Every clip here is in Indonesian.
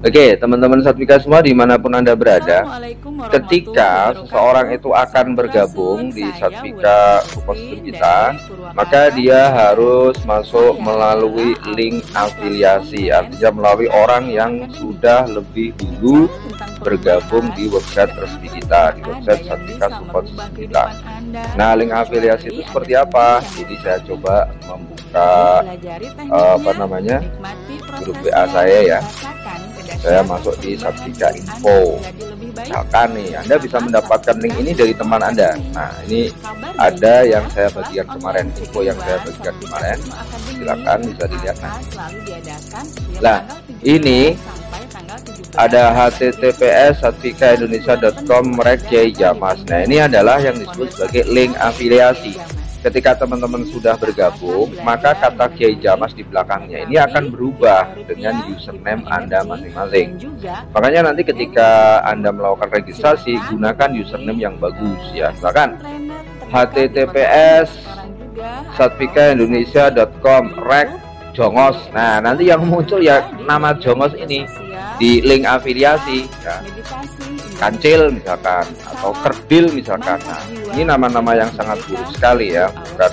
Oke, teman-teman Satwika semua dimanapun Anda berada, Assalamualaikum ketika warahmatullahi seseorang wabarakatuh. itu akan bergabung di Saya Satwika Wulandari Support System Rizky kita, dari maka Purwakarta, dia Jawa Barat. harus masuk Saya melalui adalah link alumni kelas afiliasi, online artinya melalui Satwika orang Digital yang Academy. sudah lebih dulu Bicara tentang bergabung perubahan, di website tidak resmi akan kita, pernah di ada website yang Satwika bisa Support merubah System kita. kehidupan Anda, Nah, link afiliasi kecuali itu Anda seperti sendiri apa? yang Ini saya mengetahui. coba membuka Pelajari tekniknya, nikmati grup prosesnya, WA saya ya. rasakan Saya kedahsyatan masuk di sumber yang Satwika bikin Anda Info. menjadi lebih baik. Misalkan nih, Anda bisa Bersama mendapatkan link Satwika ini dari Digital teman Anda. Academy. Nah, ini Kabar ada gembira, yang saya kelas bagikan kemarin, online info yang saya kedua bagikan Satwika kemarin. Digital Academy Silakan bisa dilihat. Nah, akan selalu diadakan setiap Lah, tanggal 17 ini sampai tanggal 17 ada bulan https://satvikaindonesia.com/jamas. Nah, ini adalah yang disebut sebagai link afiliasi. Ketika teman-teman sudah bergabung, maka kata Kiai Jamas di belakangnya ini akan berubah dengan username Anda masing-masing. Makanya nanti ketika Anda melakukan registrasi, gunakan username yang bagus ya. Misalkan https://satvikaindonesia.com/jongos. Nah, nanti yang muncul ya nama Jongos ini di link afiliasi ya. Kancil misalkan, atau Kerdil misalkan. Nah, ini nama-nama yang sangat buruk sekali ya, bukan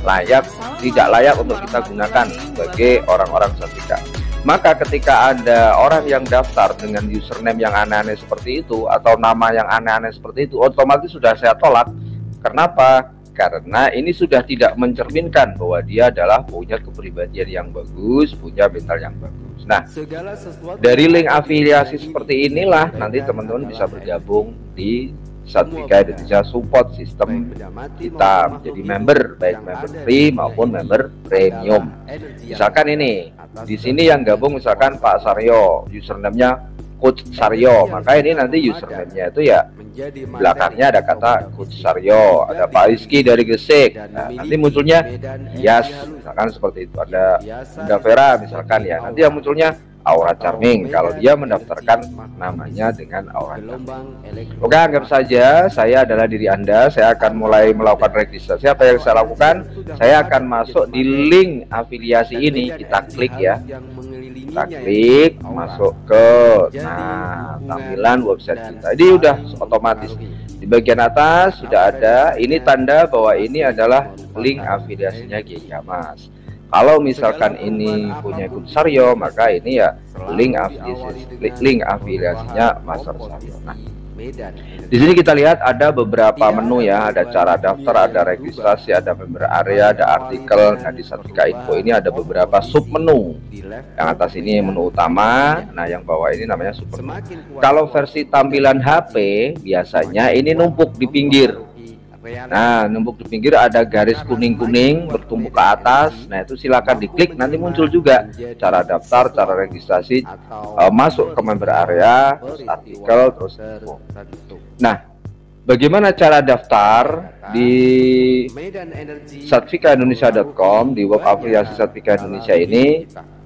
layak, tidak layak untuk kita gunakan sebagai orang-orang Satwika. Maka ketika ada orang yang daftar dengan username yang aneh-aneh seperti itu, atau nama yang aneh-aneh seperti itu, otomatis sudah saya tolak. Kenapa? Karena ini sudah tidak mencerminkan bahwa dia adalah punya kepribadian yang bagus, punya mental yang bagus. Nah, dari link afiliasi seperti inilah nanti teman-teman bisa bergabung di Satwika Indonesia Support System kita menjadi member, baik member free maupun member premium. Misalkan ini di sini yang gabung misalkan Pak Saryo, username-nya Coach Saryo, maka ini nanti username-nya itu ya belakangnya ada kata Coach Saryo, ada Pak Rizky dari Gresik. Nah, nanti munculnya Yas, misalkan seperti itu. Ada Bunda Vera misalkan ya. Nanti yang munculnya Aura Charming kalau dia mendaftarkan namanya dengan Aura Charming. Oke, anggap saja saya adalah diri Anda. Saya akan mulai melakukan registrasi. Apa yang saya lakukan? Saya akan masuk di link afiliasi ini. Kita klik ya. Kita klik masuk ke tampilan website kita. Ini udah otomatis di bagian atas sudah ada ini tanda bahwa ini adalah link afiliasinya Kiai Jamas. Kalau misalkan ini punya Coach Saryo, maka ini ya link afiliasinya Mas Saryo. Nah, di sini kita lihat ada beberapa menu ya, ada cara daftar, ada registrasi, ada member area, ada artikel. Nah, di Satwika Info ini ada beberapa sub menu. Yang atas ini menu utama, nah yang bawah ini namanya super menu. Kalau versi tampilan HP biasanya ini numpuk di pinggir. Nah, numpuk di pinggir ada garis kuning-kuning bertumpuk ke atas. Nah, itu silakan diklik, nanti muncul juga cara daftar, cara registrasi, masuk ke member area, terus artikel, terus info. Nah, bagaimana cara daftar di satvikaindonesia.com, di web aplikasi Satwika Indonesia ini?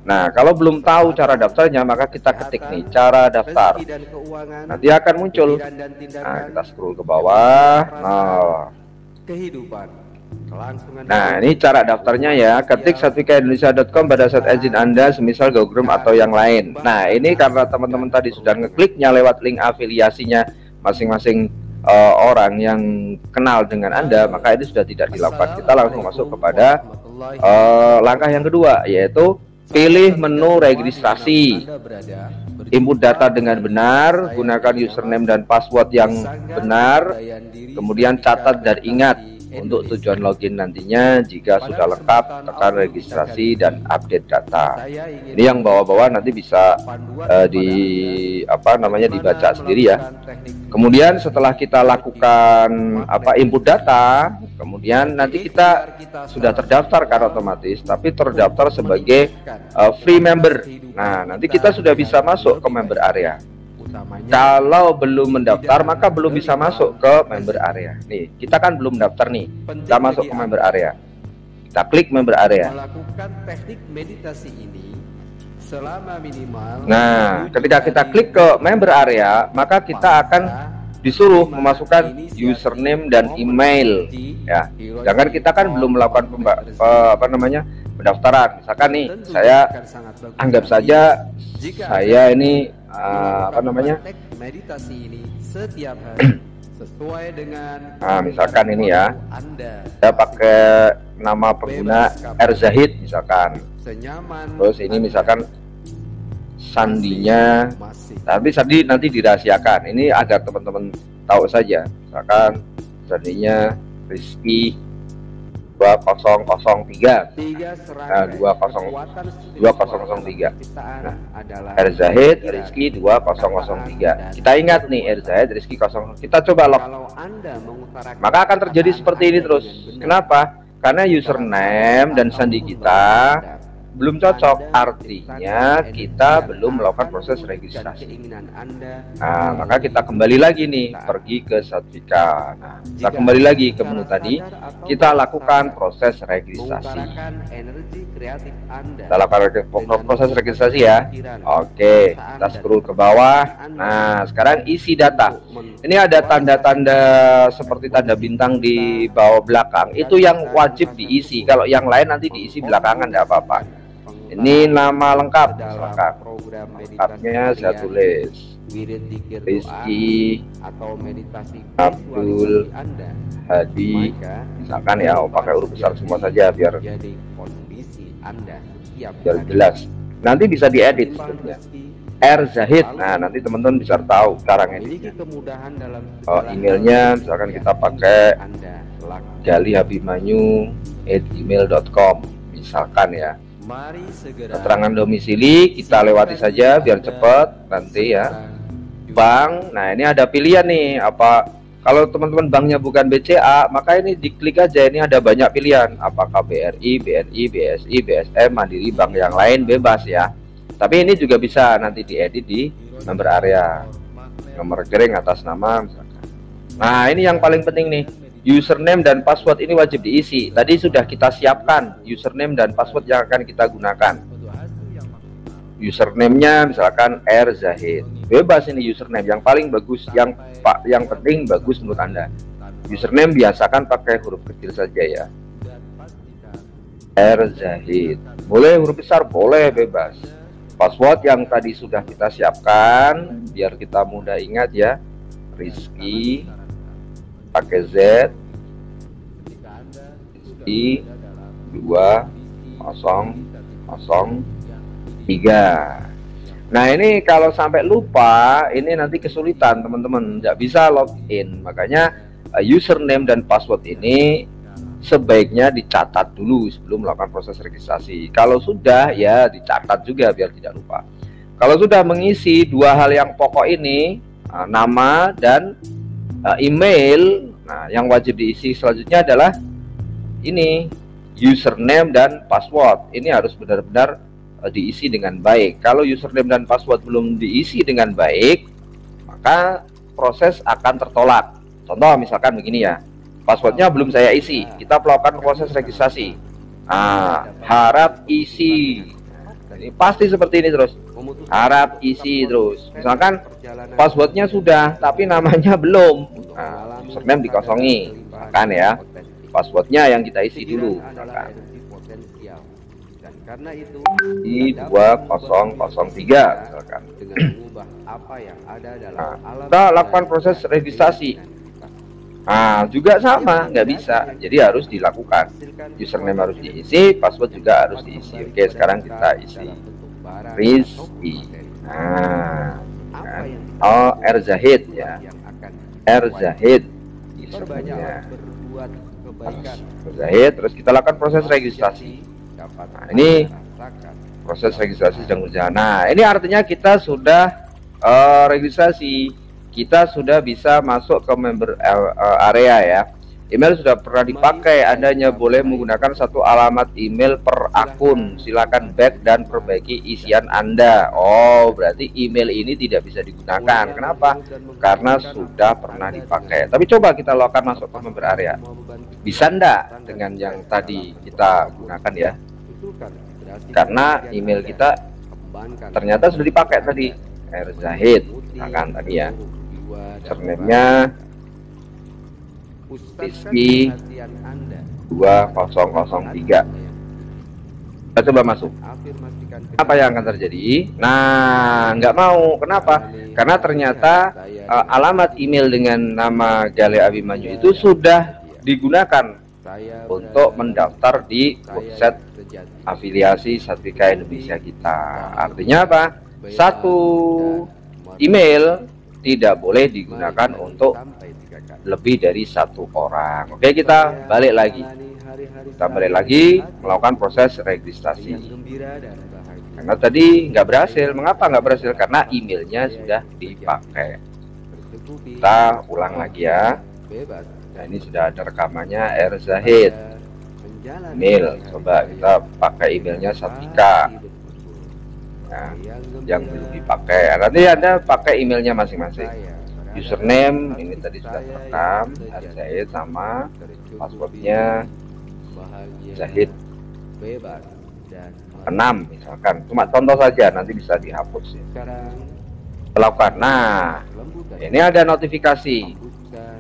Nah, kalau belum tahu cara daftarnya, maka kita ketik nih cara daftar. Nanti akan muncul. Nah, kita scroll ke bawah. Nah, ini cara daftarnya ya. Ketik satvikaindonesia.com pada saat izin Anda, semisal GoGroom atau yang lain. Nah, ini karena teman-teman tadi sudah ngekliknya lewat link afiliasinya masing-masing orang yang kenal dengan Anda, maka ini sudah tidak dilakukan. Kita langsung masuk kepada langkah yang kedua, yaitu pilih menu registrasi. Input data dengan benar, gunakan username dan password yang benar, kemudian catat dan ingat untuk tujuan login nantinya. Jika sudah lengkap, tekan registrasi dan update data. Ini yang bawah-bawah nanti bisa dibaca sendiri ya. Kemudian setelah kita lakukan input data, kemudian nanti kita sudah terdaftar kan otomatis, tapi terdaftar sebagai free member. Nah, nanti kita sudah bisa masuk ke member area. Kalau belum mendaftar, maka belum bisa masuk ke member area. Nih, kita kan belum daftar nih. Kita masuk ke member area. Kita klik member area. Melakukan teknik meditasi ini selama minimal. Nah, ketika kita klik ke member area, maka kita akan disuruh memasukkan username dan email ya. Sedangkan kita kan belum melakukan pendaftaran. Misalkan nih, saya anggap saja saya ini meditasi ini setiap hari sesuai dengan misalkan ini ya, saya pakai nama pengguna R Zahid misalkan, terus ini misalkan sandinya, tapi sandi nanti dirahasiakan, ini agar teman-teman tahu saja. Misalkan sandinya Rizky 2003, 2003. Nah, R Zahid Rizky 2003. Kita ingat nih, R Zahid Rizky 0. Kita coba log. Maka akan terjadi seperti ini terus. Kenapa? Karena username dan sandi kita belum cocok, artinya kita belum melakukan proses registrasi. Nah, maka kita kembali lagi nih, pergi ke sertifikat. Nah, kita kembali lagi ke menu tadi, kita lakukan proses registrasi. Kita lakukan proses registrasi ya. Oke, kita scroll ke bawah. Nah, sekarang isi data. Ini ada tanda-tanda seperti tanda bintang di bawah belakang. Itu yang wajib diisi. Kalau yang lain nanti diisi belakangan, tidak apa-apa. Ini nama lengkap, misalkan lengkapnya saya tulis Rizky Abdul Hadi, misalkan ya, pakai huruf besar semua saja biar jelas. Nanti bisa diedit sebetulnya R Zahid. Nah, nanti teman-teman bisa tahu sekarang ini. Emailnya misalkan kita pakai jalihabimanyu@gmail.com misalkan ya. Keterangan domisili kita lewati saja biar cepat nanti ya. Bank, nah ini ada pilihan nih, apa kalau teman-teman banknya bukan BCA, maka ini diklik aja, ini ada banyak pilihan, apakah BRI, BNI, BSI, BSM, Mandiri, bank yang lain bebas ya. Tapi ini juga bisa nanti diedit di member area, nomor rekening atas nama misalkan. Nah, ini yang paling penting nih, username dan password ini wajib diisi. Tadi sudah kita siapkan username dan password yang akan kita gunakan. Username-nya misalkan R Zahid. Bebas ini username yang paling bagus, yang penting bagus menurut Anda. Username biasakan pakai huruf kecil saja ya. R Zahid. Boleh huruf besar, boleh, bebas. Password yang tadi sudah kita siapkan biar kita mudah ingat ya. Rizky pakai Z I 2003. Nah, ini kalau sampai lupa, ini nanti kesulitan teman-teman, nggak bisa login. Makanya username dan password ini sebaiknya dicatat dulu sebelum melakukan proses registrasi. Kalau sudah ya dicatat juga biar tidak lupa. Kalau sudah mengisi dua hal yang pokok ini, nama dan email, nah yang wajib diisi selanjutnya adalah ini username dan password. Ini harus benar-benar diisi dengan baik. Kalau username dan password belum diisi dengan baik, maka proses akan tertolak. Contoh misalkan begini ya, passwordnya belum saya isi, kita melakukan proses registrasi. Harap isi. Ini pasti seperti ini terus. Harap isi terus. Misalkan passwordnya sudah, tapi namanya belum. Username dikosongi, misalkan ya. Passwordnya yang kita isi dulu, misalkan. Karena itu di 2003 misalkan. Kita lakukan proses registrasi. Juga sama, nggak bisa. Jadi harus dilakukan. Username harus diisi, password juga harus diisi. Oke, sekarang kita isi Rizky. R Zahid ya. R Zahid. Username-nya Zahid. Terus kita lakukan proses registrasi. Nah, ini proses registrasi sedang berjalan. Nah, ini artinya kita sudah registrasi, kita sudah bisa masuk ke member area ya. Email sudah pernah dipakai, Anda hanya boleh menggunakan satu alamat email per akun. Silakan back dan perbaiki isian Anda. Oh, berarti email ini tidak bisa digunakan. Kenapa? Karena sudah pernah dipakai. Tapi coba kita lakukan masuk ke member area. Bisa enggak dengan yang tadi kita gunakan ya? Karena email kita ternyata sudah dipakai tadi, R Zahid, kan tadi ya. username-nya Rizky 2003. Kita coba masuk. Apa yang akan terjadi? Nah, nggak mau. Kenapa? Karena ternyata alamat email dengan nama Galih Abimanyu itu sudah digunakan untuk mendaftar di website afiliasi Satvika Indonesia kita. Artinya apa? Satu email tidak boleh digunakan untuk lebih dari satu orang. Oke, kita balik lagi. Kita balik lagi melakukan proses registrasi. Karena tadi nggak berhasil. Mengapa nggak berhasil? Karena emailnya sudah dipakai. Kita ulang lagi ya. Nah, ini sudah ada rekamannya R Zahid. Email, coba kita pakai emailnya Satvika. Nah, yang belum dipakai. Nanti Anda pakai emailnya masing-masing. Username ini tadi sudah terekam, R Zahid, sama passwordnya Zahid 6 misalkan. Cuma contoh saja, nanti bisa dihapus ya. Lakukan. Nah, ini ada notifikasi.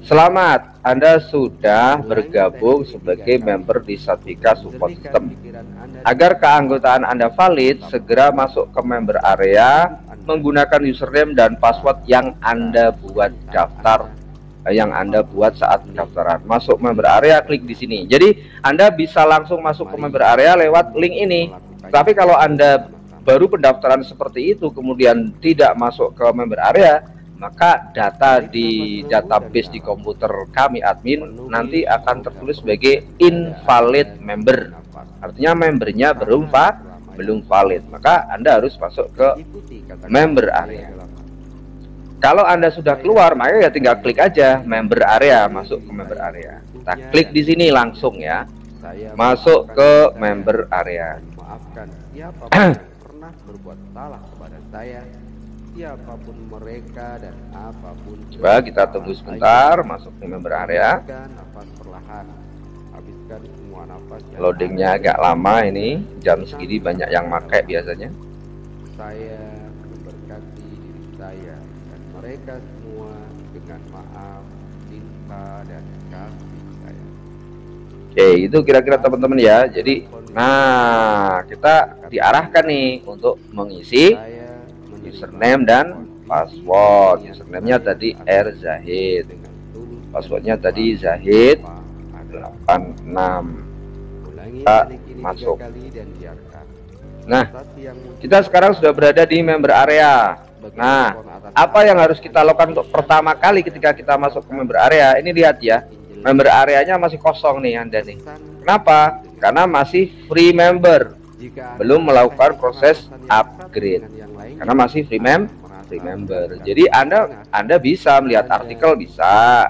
Selamat, Anda sudah bergabung sebagai member di Satvika Support System. Agar keanggotaan Anda valid, segera masuk ke member area menggunakan username dan password yang Anda buat saat pendaftaran. Masuk member area, klik di sini. Jadi Anda bisa langsung masuk ke member area lewat link ini. Tapi kalau Anda baru pendaftaran seperti itu kemudian tidak masuk ke member area, maka data di database di komputer kami admin nanti akan tertulis sebagai invalid member. Artinya membernya belum valid. Maka Anda harus masuk ke member area. Kalau Anda sudah keluar, maka ya tinggal klik aja member area, masuk ke member area. Kita klik di sini langsung ya. Masuk ke member area. Maafkan siapapun yang pernah berbuat salah kepada saya, siapapun mereka dan apapun. Coba kita tunggu sebentar, masuk ke member area. Nafas perlahan. Habiskan semua nafas. Loadingnya agak lama ini, jam segini banyak yang pakai biasanya. Saya memberkati diri saya dan mereka semua dengan maaf, cinta dan kasih saya. Oke, itu kira-kira teman-teman ya. Jadi, nah kita diarahkan nih untuk mengisi username dan password. Username-nya tadi R Zahid, passwordnya tadi Zahid 86. Kita masuk. Nah, kita sekarang sudah berada di member area. Nah, apa yang harus kita lakukan untuk pertama kali ketika kita masuk ke member area? Ini lihat ya, member areanya masih kosong nih Anda nih. Kenapa? Karena masih free member, belum melakukan proses upgrade. Karena masih free member. Jadi Anda bisa melihat artikel, bisa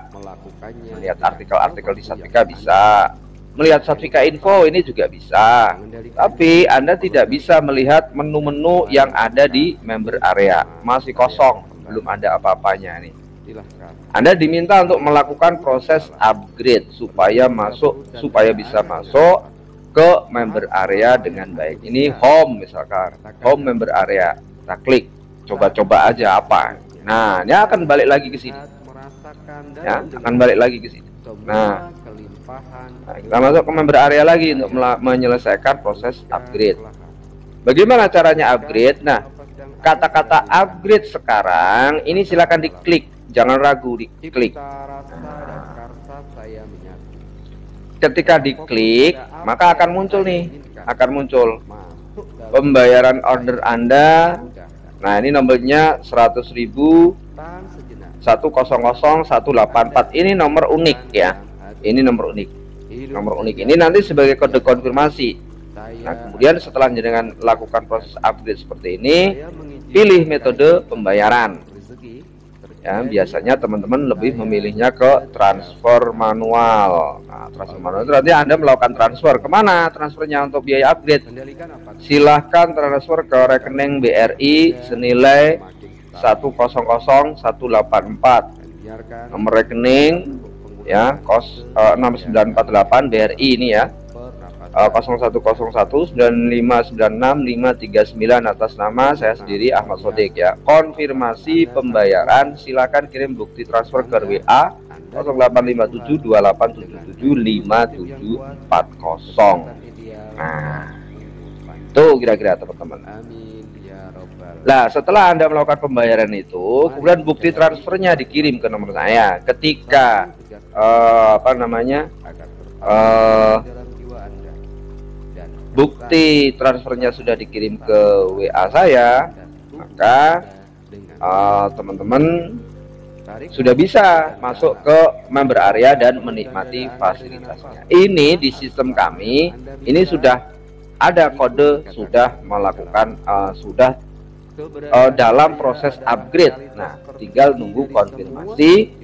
melihat artikel-artikel di Satvika, bisa melihat Satvika info ini juga bisa. Tapi Anda tidak bisa melihat menu-menu yang ada di member area, masih kosong, belum ada apa-apanya nih. Anda diminta untuk melakukan proses upgrade supaya bisa masuk ke member area dengan baik. Ini home misalkan, home member area. Kita klik, coba-coba aja apa. Nah, ini akan balik lagi ke sini. Ya, akan balik lagi ke sini. Nah, kita masuk ke member area lagi untuk menyelesaikan proses upgrade. Bagaimana caranya upgrade? Nah, kata-kata upgrade sekarang ini silakan diklik, jangan ragu, diklik. Ketika diklik, maka akan muncul nih, pembayaran order Anda. Nah, ini nomornya 100.000 100.184. Ini nomor unik ya. Ini nomor unik. Nomor unik ini nanti sebagai kode konfirmasi. Nah, kemudian setelah jenengan lakukan proses upgrade seperti ini, pilih metode pembayaran. Ya, biasanya teman-teman lebih memilihnya ke transfer manual. Nah, transfer manual itu nanti Anda melakukan transfer kemana? Transfernya untuk biaya upgrade. Silahkan transfer ke rekening BRI senilai 100.184. Nomor rekening ya 6948 BRI ini ya. 010195965539 atas nama saya sendiri Ahmad Sodik ya. Konfirmasi pembayaran silakan kirim bukti transfer ke WA 085728775740. Nah, itu kira-kira teman-teman. Nah, setelah Anda melakukan pembayaran itu, kemudian bukti transfernya dikirim ke nomor saya. Ketika bukti transfernya sudah dikirim ke WA saya, maka teman-teman sudah bisa masuk ke member area dan menikmati fasilitasnya. Ini di sistem kami, ini sudah ada kode sudah melakukan dalam proses upgrade. Nah, tinggal nunggu konfirmasi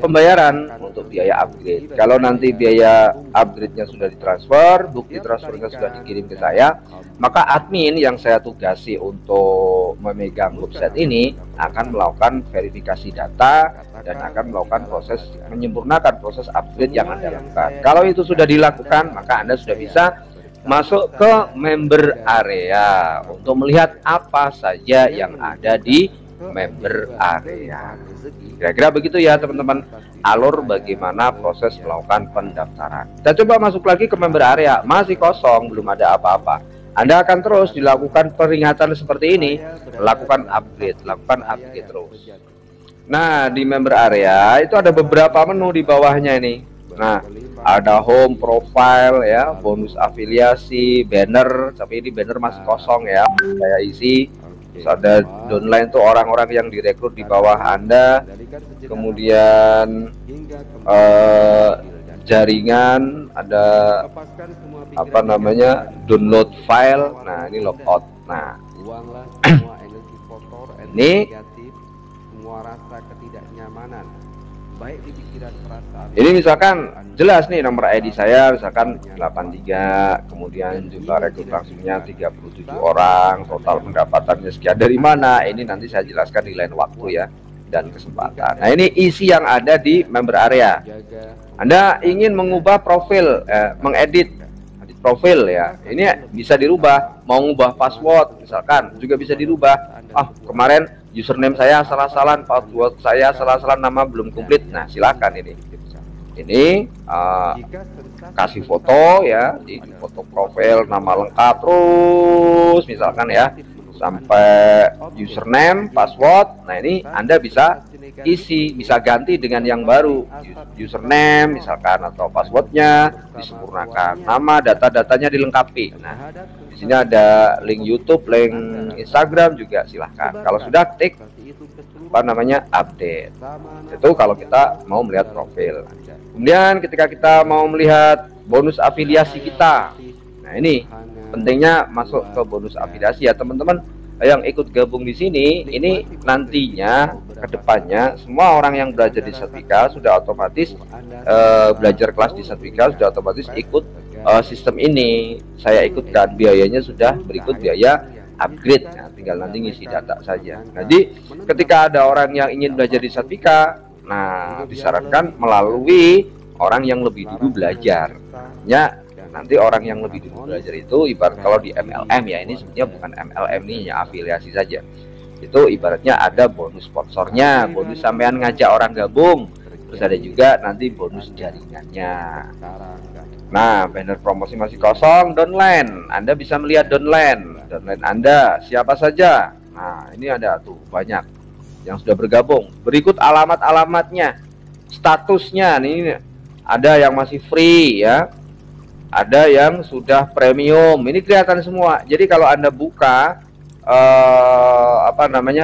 pembayaran untuk biaya upgrade. Kalau nanti biaya upgrade-nya sudah ditransfer, bukti transfernya sudah dikirim ke saya, maka admin yang saya tugasi untuk memegang website ini akan melakukan verifikasi data dan akan melakukan proses menyempurnakan proses upgrade yang Anda lakukan. Kalau itu sudah dilakukan, maka Anda sudah bisa masuk ke member area untuk melihat apa saja yang ada di member area. Kira-kira begitu ya teman-teman, alur bagaimana proses melakukan pendaftaran. Kita coba masuk lagi ke member area, masih kosong, belum ada apa-apa. Anda akan terus dilakukan peringatan seperti ini, lakukan upgrade terus. Nah, di member area itu ada beberapa menu di bawahnya ini. Nah, ada home, profile ya, bonus afiliasi, banner, tapi ini banner masih kosong ya, saya isi. Terus ada downline tuh orang-orang yang direkrut di bawah Anda. Kemudian jaringan, ada download file. Nah, ini logout. Nah, ini ini misalkan jelas nih nomor ID saya misalkan 83, kemudian jumlah rekrut langsungnya 37 orang, total pendapatannya sekian. Dari mana? Ini nanti saya jelaskan di lain waktu ya dan kesempatan. Nah, ini isi yang ada di member area. Anda ingin mengubah profil, mengedit profil ya, ini bisa dirubah. Mau ngubah password misalkan juga bisa dirubah. Kemarin username saya salah-salah, password saya salah-salah, nama belum komplit. Nah, silakan ini kasih foto ya, di foto profil, nama lengkap terus misalkan ya, sampai username, password. Nah, ini Anda bisa isi, bisa ganti dengan yang baru, username misalkan atau passwordnya disempurnakan, nama, data-datanya dilengkapi. Nah, di sini ada link YouTube, link Instagram juga silahkan. Kalau sudah klik update, itu kalau kita mau melihat profil. Kemudian ketika kita mau melihat bonus afiliasi kita, nah ini pentingnya masuk ke bonus afiliasi ya teman-teman yang ikut gabung di sini. Ini nantinya kedepannya semua orang yang belajar di Satvika sudah otomatis belajar kelas di Satvika sudah otomatis ikut sistem ini. Saya ikutkan, biayanya sudah berikut biaya upgrade. Nah, tinggal nanti ngisi data saja. Jadi ketika ada orang yang ingin belajar di Satvika, nah disarankan melalui orang yang lebih dulu belajar ya. Nanti orang yang lebih dulu belajar itu ibarat kalau di MLM ya, ini sebenarnya bukan MLM, ini ya afiliasi saja. Itu ibaratnya ada bonus sponsornya, bonus sampean ngajak orang gabung, terus ada juga nanti bonus jaringannya. Nah, banner promosi masih kosong. Downline, Anda bisa melihat downline Anda siapa saja. Nah, ini ada tuh banyak yang sudah bergabung. Berikut alamat-alamatnya, statusnya nih, ada yang masih free ya, ada yang sudah premium. Ini kelihatan semua. Jadi kalau Anda buka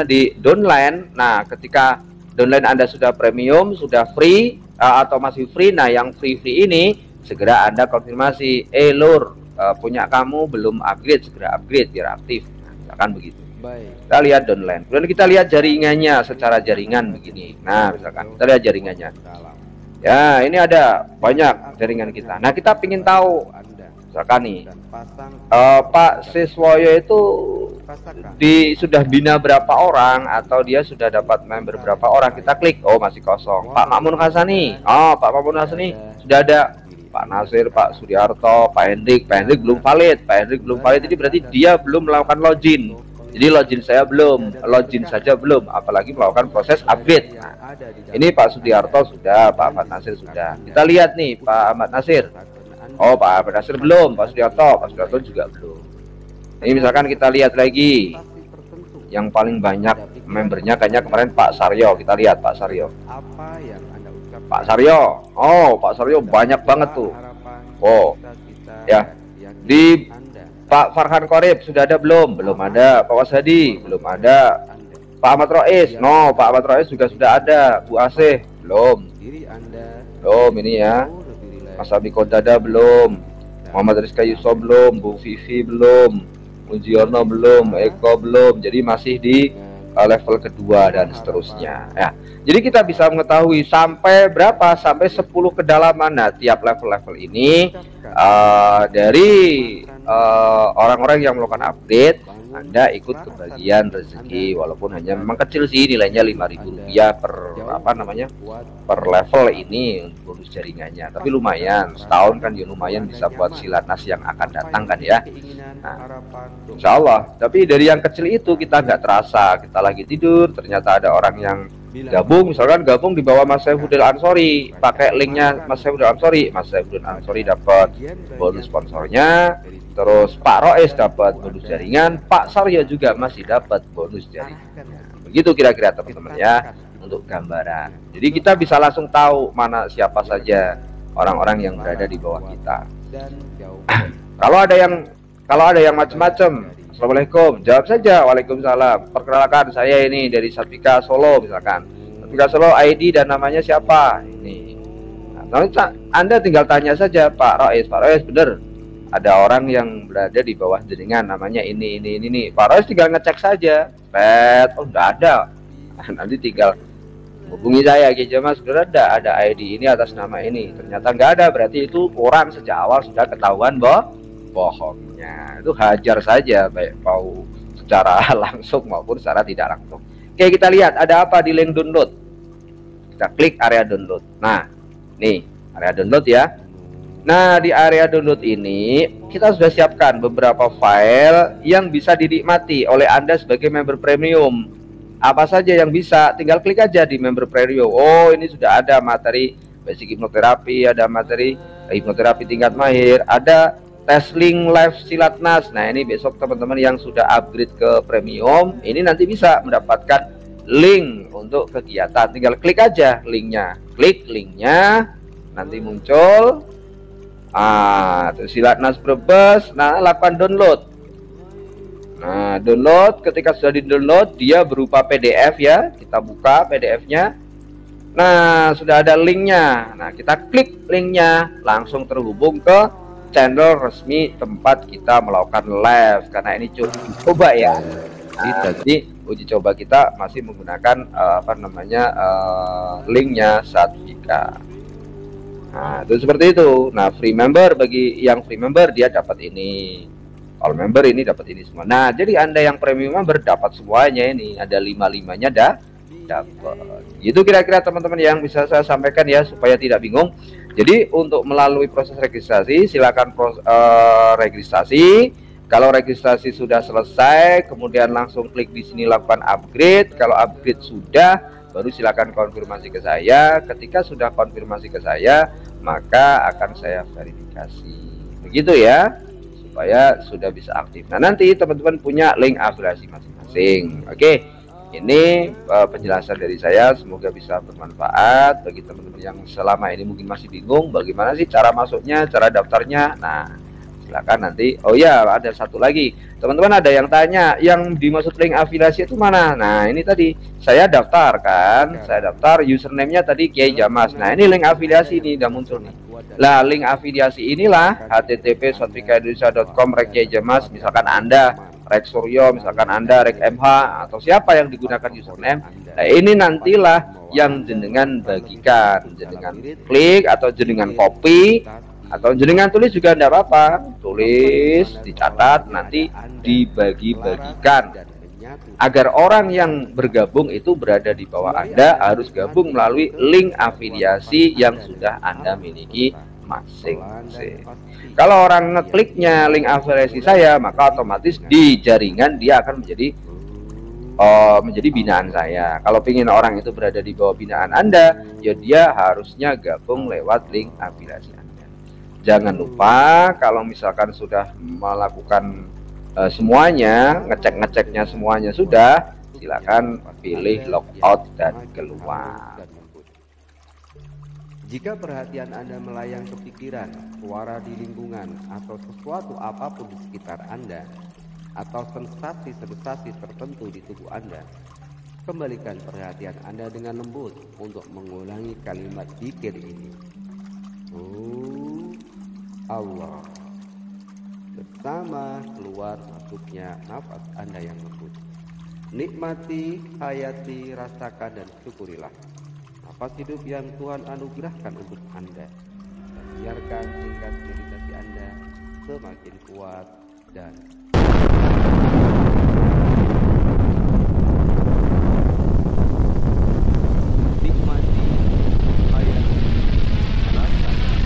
di downline, nah ketika downline Anda sudah premium, sudah free atau masih free, nah yang free ini segera Anda konfirmasi, Lur, punya kamu belum upgrade, segera upgrade biar aktif. Nah, misalkan begitu. Kita lihat downline, kemudian kita lihat jaringannya secara jaringan begini. Nah, misalkan kita lihat jaringannya ya, ini ada banyak jaringan kita. Nah, kita ingin tahu misalkan nih Pak Siswoyo itu sudah bina berapa orang atau dia sudah dapat member berapa orang. Kita klik, oh masih kosong. Pak Makmun Hasani, Pak Makmun Hasani sudah ada Pak Nasir, Pak Sudiarto, Pak Hendrik belum valid. Pak Hendrik belum valid, ini berarti dia belum melakukan login. Jadi login saya belum, login saja belum, apalagi melakukan proses upgrade. Nah, ini Pak Sudiarto sudah, Pak Ahmad Nasir sudah. Kita lihat nih Pak Ahmad Nasir. Oh, Pak Ahmad Nasir belum, Pak Sudiarto juga belum. Ini misalkan kita lihat lagi yang paling banyak membernya kayaknya kemarin Pak Saryo. Kita lihat Pak Saryo. Pak Saryo. Oh, Pak Saryo banyak banget tuh. Oh, ya. Di Pak Farhan Korib sudah ada belum? Belum ada. Pak Wasadi belum ada. Pak Ahmad Rois, no, Pak Ahmad Rois juga sudah ada. Bu Asih belum. Belum ini ya. Mas Abi Kodada belum. Muhammad Rizka Yusuf belum. Bu Vivi belum. Mujiono belum. Eko belum. Jadi masih di level kedua dan seterusnya. Ya. Jadi kita bisa mengetahui sampai berapa, sampai 10 kedalaman. Nah, tiap level-level ini dari orang-orang yang melakukan update, Anda ikut kebagian rezeki, walaupun hanya memang kecil sih, nilainya Rp5.000 per per level ini bonus jaringannya, tapi lumayan, setahun kan ya lumayan bisa buat silatnas yang akan datang kan ya. Nah, insya Allah. Tapi dari yang kecil itu kita nggak terasa, kita lagi tidur ternyata ada orang yang gabung, misalkan gabung di bawah Mas Saifuddin Ansori, pakai linknya Mas Saifuddin Ansori, Mas Saifuddin Ansori dapat bonus sponsornya, terus Pak Rois dapat bonus jaringan, Pak Saryo juga masih dapat bonus jaringan. Begitu kira-kira teman-teman ya, untuk gambaran. Jadi kita bisa langsung tahu mana siapa saja orang-orang yang berada di bawah kita. Kalau ada yang macam-macam, Assalamualaikum, jawab saja Waalaikumsalam. Perkenalkan, saya ini dari Satvika Solo misalkan. Satvika Solo ID dan namanya siapa? Ini. Nah, Anda tinggal tanya saja Pak Rois, bener ada orang yang berada di bawah jaringan namanya ini. Pak Rois tinggal ngecek saja. Oh, enggak ada. Nanti tinggal hubungi saya, Ki Jamas, sudah ada ID ini atas nama ini. Ternyata enggak ada, berarti itu orang sejak awal sudah ketahuan bohongnya. Itu hajar saja, baik mau secara langsung maupun secara tidak langsung. Oke, kita lihat ada apa di link download. Kita klik area download. Nah, nih area download ya. Nah, di area download ini kita sudah siapkan beberapa file yang bisa dinikmati oleh Anda sebagai member premium. Apa saja yang bisa, tinggal klik aja di member premium. Oh, ini sudah ada materi basic hipnoterapi, ada materi hipnoterapi tingkat mahir, ada tes link live silatnas. Nah, ini besok teman-teman yang sudah upgrade ke premium ini nanti bisa mendapatkan link untuk kegiatan. Tinggal klik aja linknya, klik linknya nanti muncul silatnas Brebes. Nah, lakukan download. Nah, download, ketika sudah di download dia berupa PDF ya, kita buka PDF-nya. Nah, sudah ada linknya. Nah, kita klik linknya, langsung terhubung ke channel resmi tempat kita melakukan live, karena ini coba ya. Nah, jadi uji coba kita masih menggunakan linknya Satvika. Nah, itu seperti itu. Nah, free member, bagi yang free member dia dapat ini, all member ini dapat ini semua. Nah, jadi Anda yang premium member dapat semuanya ini, ada 5-5-nya dapat. Itu kira-kira teman-teman yang bisa saya sampaikan ya, supaya tidak bingung. Jadi untuk melalui proses registrasi silakan registrasi. Kalau registrasi sudah selesai, kemudian langsung klik di sini lakukan upgrade. Kalau upgrade sudah, baru silakan konfirmasi ke saya. Ketika sudah konfirmasi ke saya, maka akan saya verifikasi. Begitu ya, supaya sudah bisa aktif. Nah, nanti teman-teman punya link afiliasi masing-masing. Oke. Ini penjelasan dari saya, semoga bisa bermanfaat bagi teman-teman yang selama ini mungkin masih bingung bagaimana sih cara masuknya, cara daftarnya. Nah, silakan nanti. Oh ya, ada satu lagi. Teman-teman ada yang tanya, yang dimaksud link afiliasi itu mana? Nah, ini tadi saya daftar kan, saya daftar username-nya tadi Kiai Jamas. Nah, ini link afiliasi ini udah muncul nih. Lah, link afiliasi inilah http://kiaijamas, misalkan Anda Rek Suryo, misalkan Anda Rek MH atau siapa yang digunakan username. Nah, ini nantilah yang jenengan bagikan, jenengan klik atau jenengan copy atau jenengan tulis juga tidak apa-apa, tulis, dicatat, nanti dibagi-bagikan agar orang yang bergabung itu berada di bawah Anda harus gabung melalui link afiliasi yang sudah Anda miliki masing-masing. Kalau orang ngekliknya link afiliasi saya, maka otomatis di jaringan dia akan menjadi binaan saya. Kalau ingin orang itu berada di bawah binaan Anda, ya dia harusnya gabung lewat link afiliasi Anda. Jangan lupa kalau misalkan sudah melakukan semuanya, ngeceknya semuanya sudah, silakan pilih logout dan keluar. Jika perhatian Anda melayang ke pikiran, suara di lingkungan, atau sesuatu apapun di sekitar Anda, atau sensasi-sensasi tertentu di tubuh Anda, kembalikan perhatian Anda dengan lembut untuk mengulangi kalimat zikir ini. Allah. Bersama keluar masuknya nafas Anda yang lembut. Nikmati, hayati, rasakan dan syukurilah nafas hidup yang Tuhan anugerahkan untuk Anda, dan biarkan tingkat meditasi Anda semakin kuat dan nikmati, hayati, rasakan,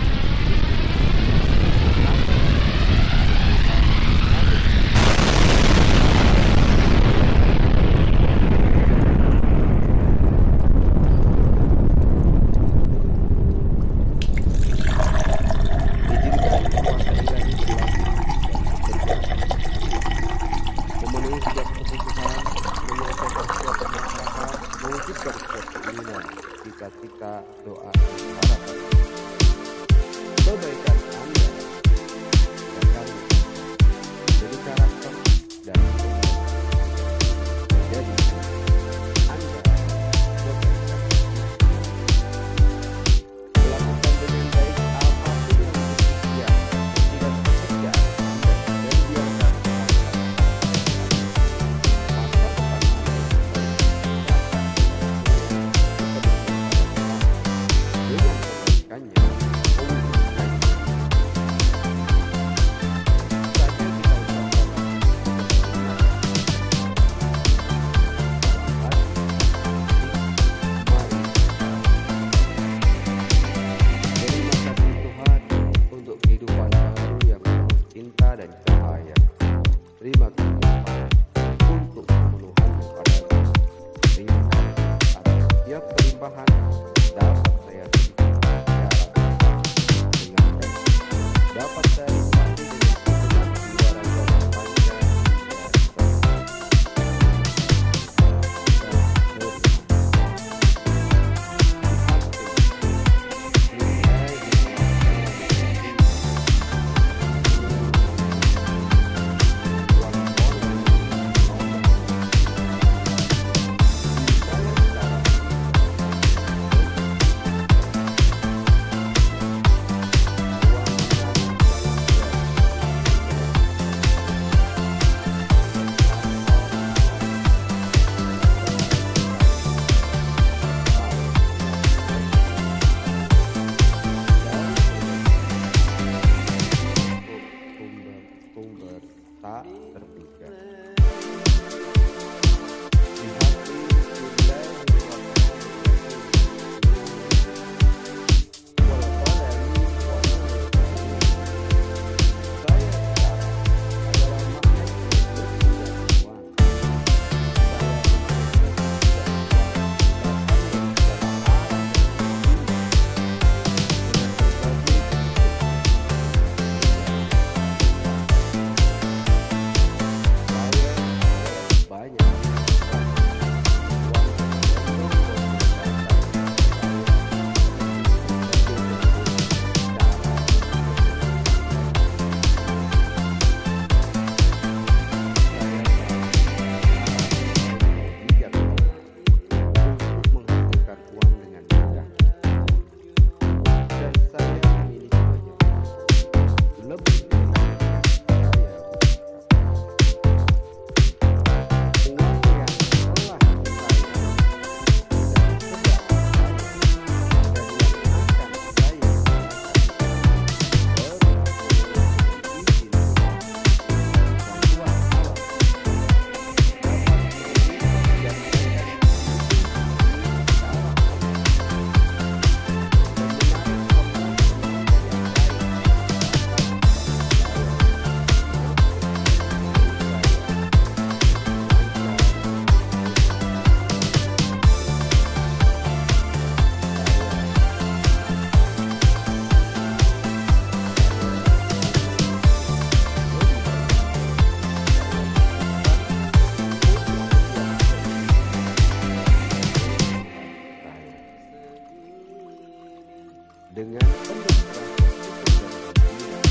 dengan penuh rasa syukur dan gembira,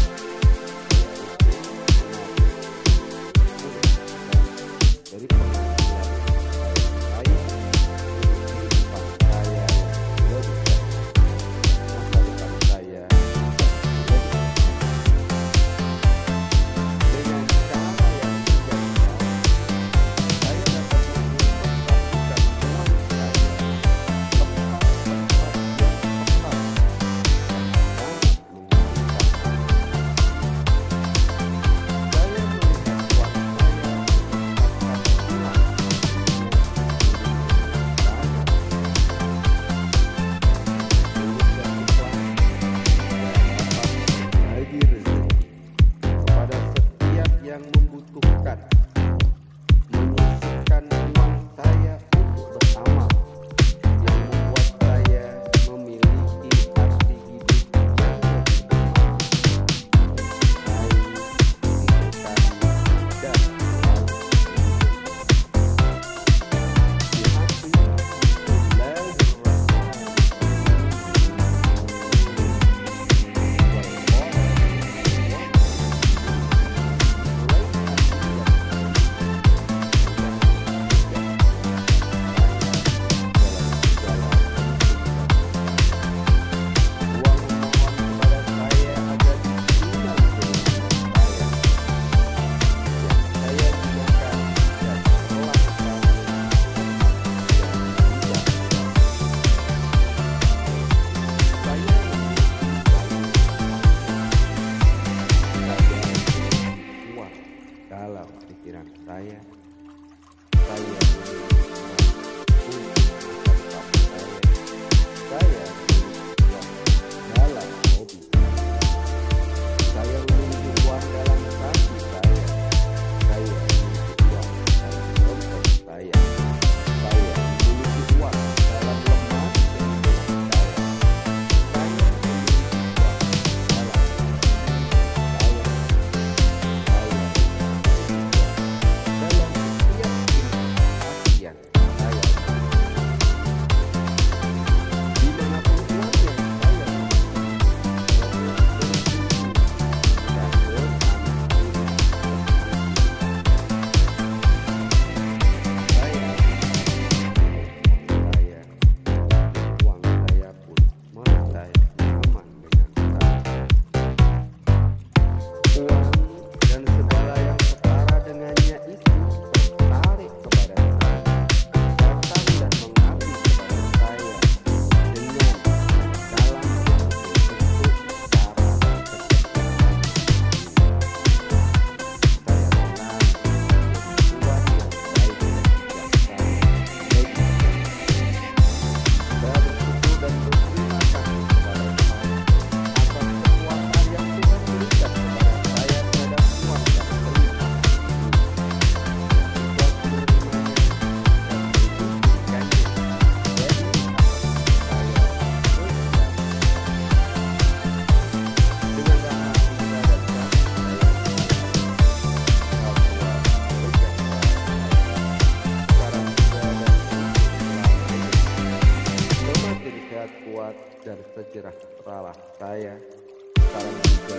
dari penghasilan lain kehidupan saya yang lebih baik, masa depan saya lebih baik. Dengan cara yang bijaksana, saya dapat menginvestasikan uang saya tepat yang tepat dan sangat menguntungkan. Saya melihat uang saya meningkatkan pulang tulus dan ikhlas dan dapat berbagi rezeki kepada setiap yang membutuhkan, menyisihkan uang saya untuk beramal yang membuat saya memiliki arti hidup yang lebih bermakna, baik, diberkati, dan selalu di hati. Dalam pikiran saya memiliki uang untuk masa depan saya memiliki uang dalam hobi saya memiliki uang dalam hati saya memiliki uang dalam dompet saya memiliki uang dalam lemari kehidupan saya memiliki uang dalam dalam setiap investasi yang saya dimanapun uang yang saya uang saya pun mulai nyaman dengan saya. Uang dan segala yang setara dengannya itu tertarik kepada saya, datang dan mengabdi kepada saya dengan dalam berbagai bentuk, cara, dan kecerdasan. Saya senang menjadi tuan yang baik dan bijaksana bagi saya. Saya bersyukur dan berterima kasih kepada Tuhan atas kekuatan yang Tuhan berikan kepada saya terhadap uang dan berlimpah ini. Saya menerimanya dan mengizinkannya jadi atas saya sejak dengan rasa cinta dan kasih sayang saya bahwa sejak sekarang juga dan untuk selamanya. Semakin sehat, kuat, dan sejahteralah saya sekarang juga